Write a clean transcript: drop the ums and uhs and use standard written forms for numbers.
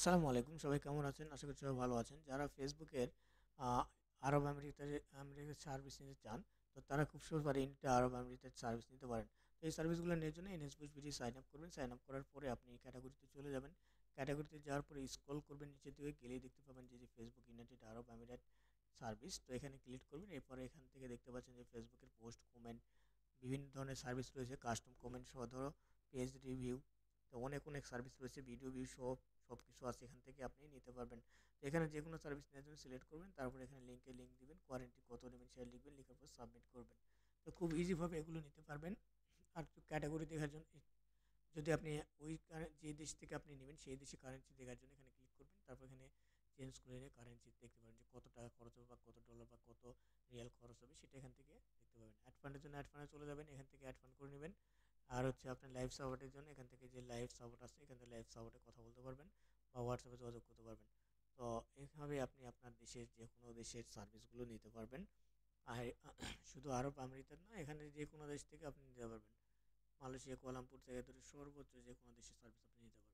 আসসালামু আলাইকুম। সবাই কেমন আছেন? আশা করি সবাই ভালো আছেন। যারা ফেসবুকের আ আরব আমিরাতের সার্ভিস নিতে চান, তো তারা খুব সহজভাবে আরব আমিরাতের সার্ভিস নিতে পারেন। তো এই সার্ভিসগুলো নেওয়ার জন্য এনএসবিডি সাইন আপ করবেন। সাইন আপ করার পরে আপনি ক্যাটেগরিতে চলে যাবেন। ক্যাটেগরিতে যাওয়ার পরে স্ক্রল করবেন নিচের দিকে, গেলেই দেখতে পাবেন যে ফেসবুক ইউনাইটেড আরব আমিরাত সার্ভিস। তো এখানে ক্লিক করবেন। এরপরে এখান থেকে দেখতে পাচ্ছেন যে ফেসবুকের পোস্ট, কমেন্ট বিভিন্ন ধরনের সার্ভিস রয়েছে। কাস্টম কমেন্ট সহ ধরো পেজ রিভিউ, তো অনেক সার্ভিস রয়েছে। ভিডিও ভিউ সহ সব কিছু আছে, এখান থেকে আপনি নিতে পারবেন। তো এখানে যে কোনো সার্ভিস নেওয়ার জন্য সিলেক্ট করবেন, তারপরে এখানে লিঙ্ক দিবেন, কোয়ারেন্টি কত নেবেন সেটা লিখবেন, লেখার পর সাবমিট করবেন। তো খুব ইজিভাবে এগুলো নিতে পারবেন। আর ক্যাটাগরি দেখার জন্য যদি আপনি যে দেশ থেকে আপনি নেবেন সেই দেশে কারেন্সি দেখার জন্য এখানে ক্লিক করবেন। তারপর এখানে চেঞ্জ করে নিয়ে কারেন্সি দেখতে পাবেন যে কত টাকা খরচ হবে বা কত ডলার বা কত রিয়াল খরচ হবে, সেটা এখান থেকে দেখতে পাবেন। অ্যাড ফান্ডের জন্য অ্যাড ফান্ডে চলে যাবেন, এখান থেকে অ্যাড ফান্ড করে নেবেন। আর হচ্ছে আপনার লাইভ সাপোর্টের জন্য এখান থেকে যে লাইভ সাপোর্ট আছে, এখান থেকে লাইভ সাপোর্টে কথা বলতে পারবেন বা হোয়াটসঅ্যাপে যোগাযোগ করতে পারবেন। তো এইভাবে আপনি আপনার দেশের যে কোনো দেশের সার্ভিসগুলো নিতে পারবেন। আর শুধু আরব আমিরাত না, এখানে যে কোনো দেশ থেকে আপনি নিতে পারবেন। মালয়েশিয়া, কুয়ালালামপুর থেকে ধরে সর্বোচ্চ যে কোনো দেশের সার্ভিস আপনি নিতে পারবেন।